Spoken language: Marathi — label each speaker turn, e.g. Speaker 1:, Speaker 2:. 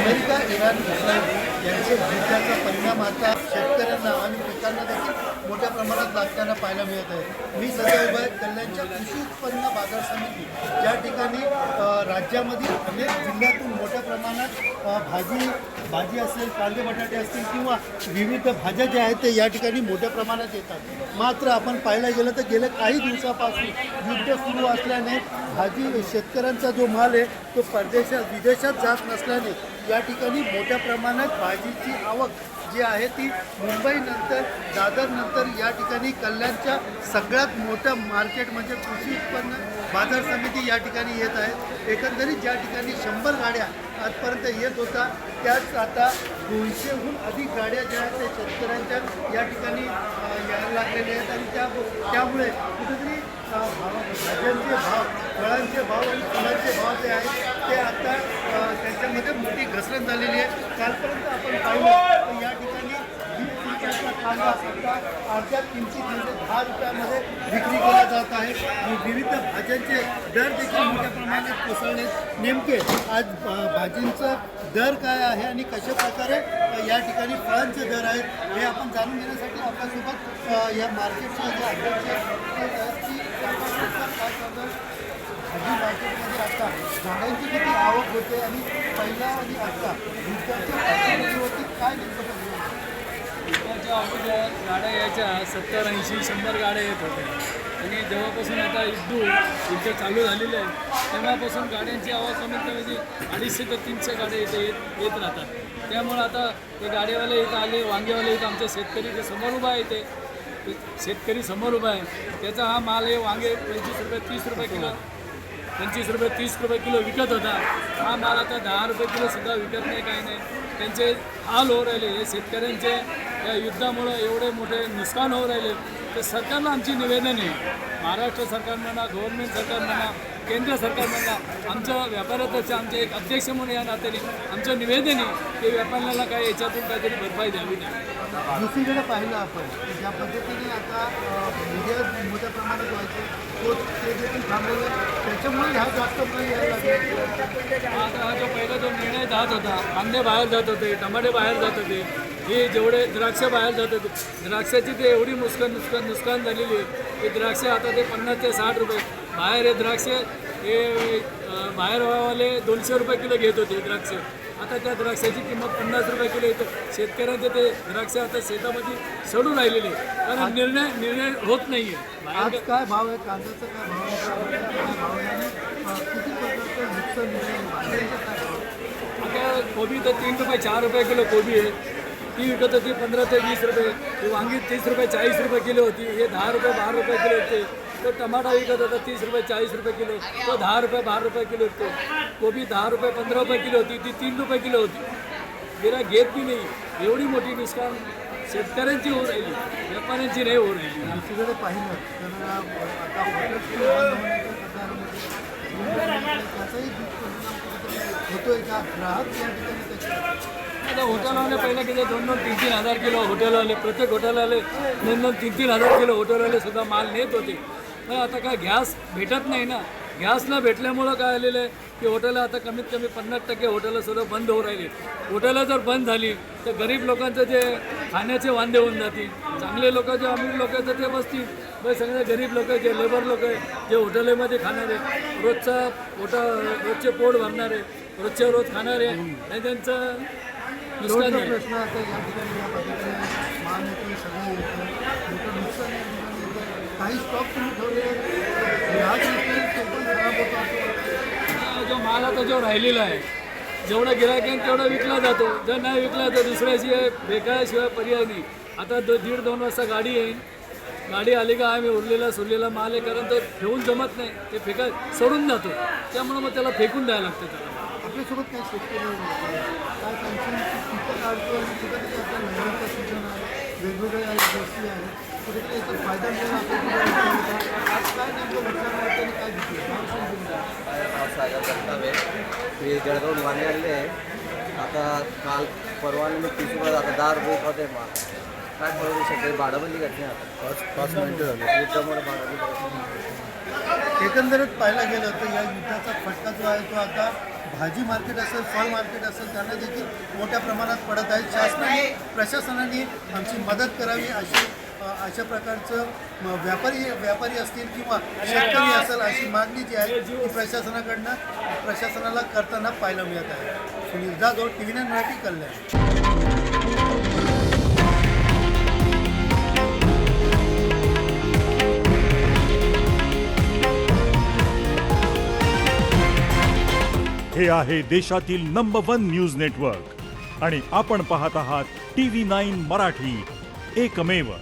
Speaker 1: अमेरिका, इराण, इस्रायल यांचे युद्धाचा परिणाम आता शेतकऱ्यांना आणि पिकांना देखील मोठ्या प्रमाणात लागताना पाहायला मिळत आहे। मी सध्या उभा आहे कल्याणच्या कृषी उत्पन्न बाजार समिती, ज्या ठिकाणी राज्यामधील अनेक जिल्ह्यातून मोठ्या प्रमाणात भाजी असेल, कांदे बटाटे असतील किंवा विविध भाज्या ज्या आहेत ते या ठिकाणी मोठ्या प्रमाणात येतात। मात्र आपण पाहायला गेलं तर गेल्या काही दिवसापासून युद्ध सुरू असल्याने भाजी शेतकऱ्यांचा जो माल आहे तो विदेशात जात नसल्याने या ठिकाणी मोठ्या प्रमाणात भाजीची आवक जी आहे ती मुंबईनंतर दादरनंतर या ठिकाणी कल्याणच्या सगळ्यात मोठं मार्केट म्हणजे कृषी उत्पन्न बाजार समिती या ठिकाणी येत आहे। एकंदरीत ज्या ठिकाणी 100 गाड्या आजपर्यंत येत होता त्याच आता 200हून अधिक गाड्या ज्या आहेत ते शेतकऱ्यांच्या या ठिकाणी यायला लागलेल्या आहेत आणि त्यामुळे कुठेतरी भाज्यांचे भाव, फळांचे भाव आणि फुलांचे भाव जे आहेत ते आता त्यांच्यामध्ये मोठी घसरण झालेली आहे। कालपर्यंत आपण पाहिलं तर या ठिकाणी 20 रुपयाचा कांदा आता अर्ध्या किमतीत म्हणजे 10 रुपयामध्ये विक्री केला जात आहे आणि विविध भाज्यांचे दर देखील मोठ्या प्रमाणात कोसळले। नेमके आज भाजींचा दर काय आहे आणि कशा प्रकारे या ठिकाणी फळांचे दर आहेत हे आपण जाणून घेण्यासाठी आपल्यासोबत या मार्केटचे जे अध्यक्ष की भाजी मार्केटमध्ये आता झाडांची किती आवक होते आणि पहिला आणि आता युद्धाच्या काय नेमकं
Speaker 2: युद्धाच्या अगोदर गाड्या यायच्या 70, 80, 100 गाड्या येत होत्या आणि जेव्हापासून आता युद्ध चालू झालेलं आहे तेव्हापासून गाड्यांची आवक कमीत कमी 250 ते 300 गाड्या येत राहतात। त्यामुळं आता ते गाडीवाले इथं आले, वांगेवाले इथं आमचे शेतकरी ते समोर उभा आहे, ते शेतकरी समोर उभा आहे, त्याचा हा माल आहे वांगे 25 रुपये 30 रुपये किलो, 25 रुपये 30 रुपये किलो विकत होता। हा माल आता 10 रुपये किलोसुद्धा विकत नाही, काही नाही। त्यांचे हाल होऊ राहिले, हे शेतकऱ्यांचे या युद्धामुळं एवढे मोठे नुकसान होऊ राहिले। तर सरकारला आमची निवेदन आहे, महाराष्ट्र सरकार म्हणा, गव्हर्नमेंट सरकार म्हणा, केंद्र सरकार म्हणा, आमच्या व्यापाऱ्याचं आमचे एक अध्यक्ष म्हणून या नात्याने आमचं निवेदन आहे की व्यापाऱ्याला काय याच्यातून काहीतरी भरपाई द्यावी नाही।
Speaker 1: दुसरीकडे पाहिलं आपण ज्या पद्धतीने आता मीडिया मोठ्या प्रमाणात व्हायचे ते देखील थांबवलं, त्याच्यामुळे ह्या जास्त यायला लागले।
Speaker 2: आता हा जो पहिला जो निर्णय जात होता, कांदे बाहेर जात होते, टमाटे बाहेर जात होते, हे जेवढे द्राक्ष बाहेर जात होते, द्राक्षाची ते एवढी नुकसान झालेली आहे की द्राक्ष आता ते 50 ते 60 रुपये बाहेर हे द्राक्ष हे बाहेरवाले 200 रुपये किलो घेत होते द्राक्ष। आता त्या द्राक्षाची किंमत 50 रुपये किलो येतं। शेतकऱ्यांचे ते द्राक्ष आता शेतामध्ये सडून राहिलेले कारण निर्णय होत नाही आहे।
Speaker 1: आज काय भाव आहे, कांद्याचा काय भाव आहे आणि किती प्रकारचं नुकसान
Speaker 2: आता कोबी तर 3 रुपये 4 रुपये किलो कोबी आहे, ती विकत होती 15 ते 20 रुपये, ती वांगी 30 रुपये 40 रुपये किलो होती, हे 10 रुपये 12 रुपये किलो होते। तो टमाटा विकत होता 30 रुपये 40 रुपये किलो, तो 10 रुपये 12 रुपये किलो होतो। कोबी 10 रुपये 15 रुपये किलो होती, ती 3 रुपये किलो होती। गेला घेत बी नाही, एवढी मोठी नुकसान शेतकऱ्यांची होऊ राहिली, व्यापाऱ्यांची नाही होऊ राहिली।
Speaker 1: दुसरीकडे पाहिलं तर आता होतोय का ग्राहक या ठिकाणी
Speaker 2: आता हॉटेलवाले पहिला किती 2-2, 3-3 हजार किलो हॉटेलवाले, प्रत्येक हॉटेलवाले 2-2, 3-3 हजार किलो हॉटेलवाले सुद्धा माल नेत होते। पण आता काय गॅस भेटत नाही ना, गॅस न भेटल्यामुळं काय आलेलं आहे की हॉटेलं आता कमीत कमी 50% हॉटेलं सुद्धा बंद होऊ राहिली। हॉटेलं जर बंद झाली तर गरीब लोकांचं जे खाण्याचे वांदे होऊन जातील, चांगले लोक जे अमीर लोक आहेत ते बसतील, पण सगळे गरीब लोक जे लेबर लोक आहे जे हॉटेलमध्ये खाणारे, रोजचे पोट भरणारे, रोजच्या रोज खाणारे आणि त्यांचं नुकसान आहे।
Speaker 1: प्रश्न आता या ठिकाणी या पद्धतीने मान येते, सगळं येतं, मोठं नुकसान या ठिकाणी येतं। काही स्टॉक तुम्ही ठेवले ग्राहक तो पण खराब होतो।
Speaker 2: जो माल आता जो राहिलेला आहे, जेवढा गिरायक आहे तेवढा विकला जातो, जर नाही विकला तर दुसऱ्याशिवाय बेकाशिवाय पर्याय नाही। आता 1.5-2 वाजता गाडी येईल, गाडी आली का आम्ही उरलेला माल आहे, कारण तो ठेवून जमत नाही, ते सोडून जातो, त्यामुळं मग त्याला फेकून द्यायला लागतं। त्याला
Speaker 1: आपल्यासोबत काही शेतकरी काय त्यांची पिकं काढतो आणि कुठेतरी आपल्या नवीनचा सीझन आहे, वेगवेगळ्या गोष्टी आहेत, कुठेतरी याचा फायदा मिळेल आपल्याला। आज काय नेमकं विचार वाटतं आणि काय
Speaker 3: मी जळगावून वाणे आलेले आहे। आता काल परवाने मी 30 रुपये आता 10 रुपये होते माल, काय करू शकते, भाडं बंदी करते आता 5 मिनिटं झाले त्यामुळे भाडं।
Speaker 1: एकंदरीत पाहायला गेलं तर या युद्धाचा फटका जो आहे तो आता भाजी मार्केट असेल, फळ मार्केट असेल, त्यांना देखील मोठ्या प्रमाणात पडत आहे. शासनाने, प्रशासनाने आमची मदत करावी अशा प्रकारचं व्यापारी असतील किंवा शेतकरी असेल अशी मागणी जी आहे ती प्रशासनाला करताना पाहायला मिळत आहे. सुनील जाधव, TV9 मराठी, कल्याण.
Speaker 4: हे आहे देशातील नंबर 1 न्यूज नेटवर्क आणि आपण पाहत आहात TV9 मराठी, एकमेव.